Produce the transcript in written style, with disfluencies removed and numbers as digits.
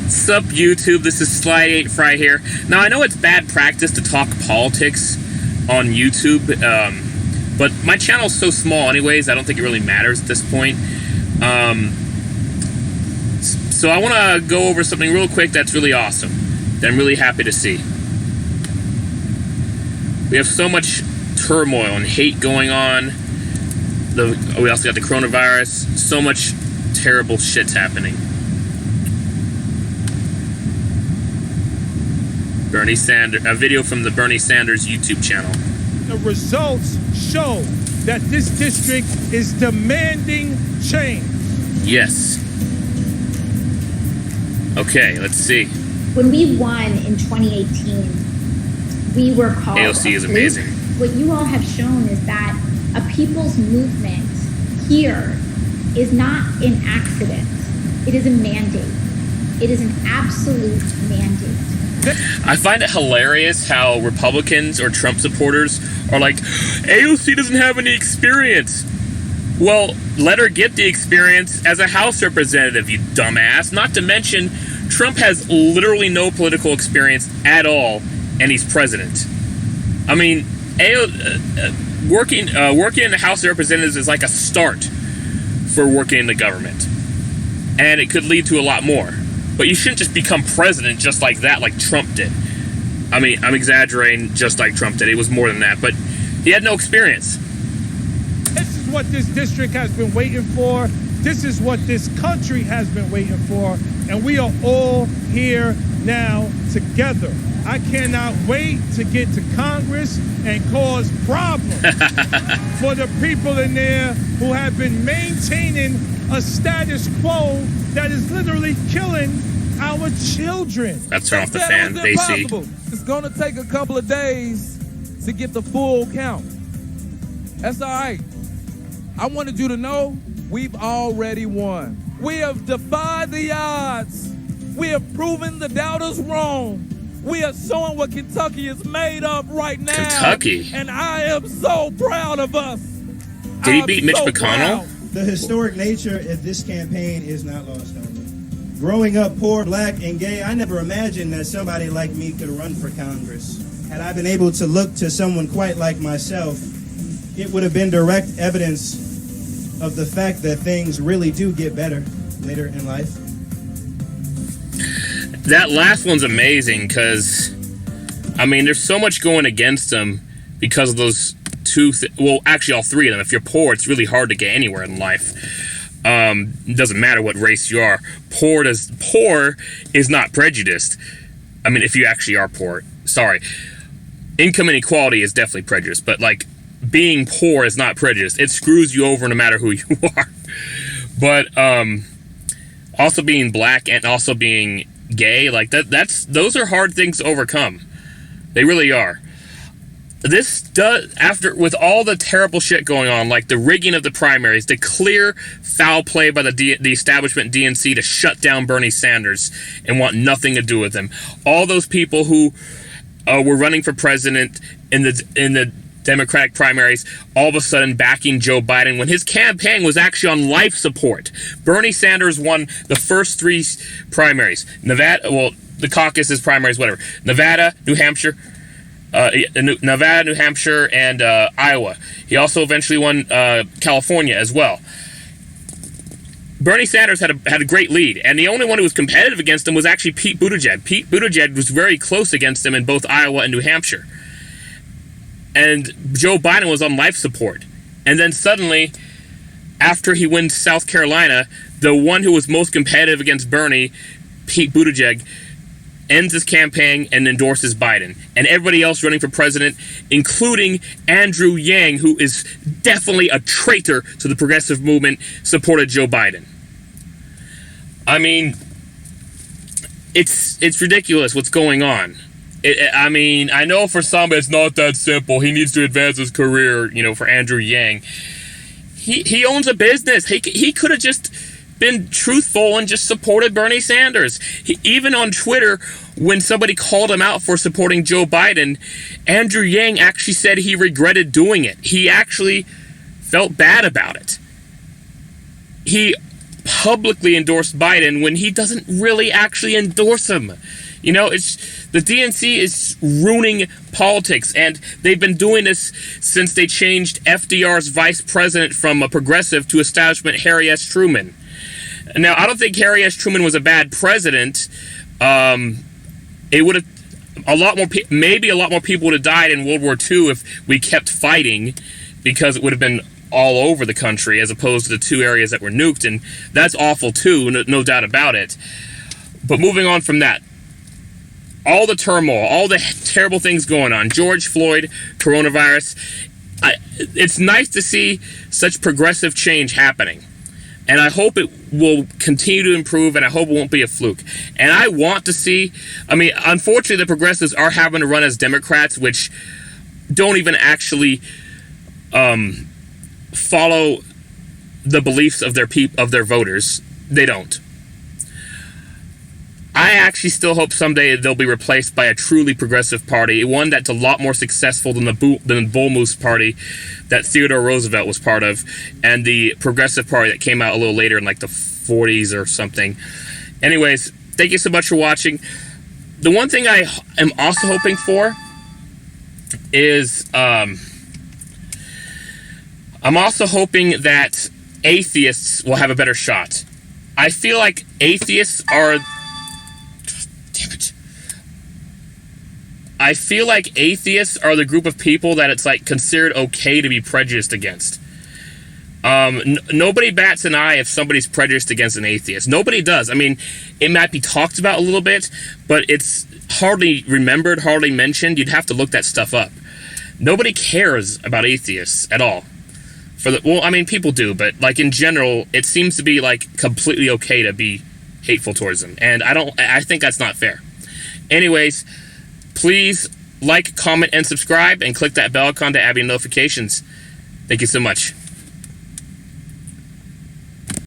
Sup YouTube, this is Slide 8 Fry here. Now I know it's bad practice to talk politics on YouTube, but my channel's so small anyways, I don't think it really matters at this point. So I want to go over something real quick that's really awesome, that I'm really happy to see. We have so much turmoil and hate going on. We also got the coronavirus. So much terrible shit's happening. Bernie Sanders, a video from the Bernie Sanders YouTube channel. The results show that this district is demanding change. Yes. Okay, let's see. When we won in 2018, we were called AOC is amazing. What you all have shown is that a people's movement here is not an accident. It is a mandate. It is an absolute mandate. I find it hilarious how Republicans or Trump supporters are like, AOC doesn't have any experience. Well, let her get the experience as a House representative, you dumbass. Not to mention, Trump has literally no political experience at all, and he's president. I mean, working in the House of Representatives is like a start for working in the government. And it could lead to a lot more. But you shouldn't just become president just like that, like Trump did. I mean, I'm exaggerating, just like Trump did. It was more than that, but he had no experience. This is what this district has been waiting for. This is what this country has been waiting for. And we are all here now together. I cannot wait to get to Congress and cause problems for the people in there who have been maintaining a status quo that is literally killing our children. That's off the fan, they see. It's going to take a couple of days to get the full count. That's all right. I wanted you to know we've already won. We have defied the odds. We have proven the doubters wrong. We are showing what Kentucky is made of right now. Kentucky? And I am so proud of us. Did he beat Mitch McConnell? The historic nature of this campaign is not lost on me. Growing up poor, black, and gay, I never imagined that somebody like me could run for Congress. Had I been able to look to someone quite like myself, it would have been direct evidence of the fact that things really do get better later in life. That last one's amazing because, I mean, there's so much going against them because of those two, well, actually all three of them. If you're poor, it's really hard to get anywhere in life. It doesn't matter what race you are. Poor is not prejudiced. I mean, if you actually are poor, sorry. Income inequality is definitely prejudiced, but like being poor is not prejudiced. It screws you over no matter who you are. But also being black and also being gay, like those are hard things to overcome. They really are. This does, with all the terrible shit going on, like the rigging of the primaries, the clear foul play by the establishment DNC to shut down Bernie Sanders and want nothing to do with him. All those people who were running for president in the Democratic primaries, all of a sudden backing Joe Biden when his campaign was actually on life support. Bernie Sanders won the first three primaries. Nevada, well, the caucuses, primaries, whatever. Nevada, New Hampshire, and Iowa. He also eventually won California as well. Bernie Sanders had a great lead, and the only one who was competitive against him was actually Pete Buttigieg. Pete Buttigieg was very close against him in both Iowa and New Hampshire. And Joe Biden was on life support. And then suddenly, after he wins South Carolina, the one who was most competitive against Bernie, Pete Buttigieg, ends his campaign and endorses Biden. And everybody else running for president, including Andrew Yang, who is definitely a traitor to the progressive movement, supported Joe Biden. I mean, it's ridiculous what's going on. I mean, I know for some it's not that simple. He needs to advance his career, for Andrew Yang. He owns a business. He could have just been truthful and just supported Bernie Sanders. Even on Twitter, when somebody called him out for supporting Joe Biden, Andrew Yang actually said he regretted doing it. He actually felt bad about it. He publicly endorse Biden when he doesn't really actually endorse him. You know, it's the DNC is ruining politics, and they've been doing this since they changed FDR's vice president from a progressive to establishment Harry S. Truman. Now, I don't think Harry S. Truman was a bad president. It would have a lot more people would have died in World War II if we kept fighting, because it would have been all over the country as opposed to the 2 areas that were nuked, and that's awful too, no doubt about it. But moving on from that, all the turmoil, all the terrible things going on, George Floyd, coronavirus, it's nice to see such progressive change happening. And I hope it will continue to improve, and I hope it won't be a fluke. And I want to see, unfortunately, the progressives are having to run as Democrats, which don't even actually follow the beliefs of their voters. They don't. I actually still hope someday they'll be replaced by a truly progressive party, one that's a lot more successful than the Bull Moose Party that Theodore Roosevelt was part of, and the Progressive Party that came out a little later in like the 40s or something. Anyways, thank you so much for watching. The one thing I am also hoping for is I'm also hoping that atheists will have a better shot. I feel like atheists are... Damn it. I feel like atheists are the group of people that it's like considered okay to be prejudiced against. Nobody bats an eye if somebody's prejudiced against an atheist. Nobody does. I mean, it might be talked about a little bit, but it's hardly remembered, hardly mentioned. You'd have to look that stuff up. Nobody cares about atheists at all. People do, but like in general, it seems to be like completely okay to be hateful towards them, and I think that's not fair. Anyways, please like, comment, and subscribe, and click that bell icon to add your notifications. Thank you so much.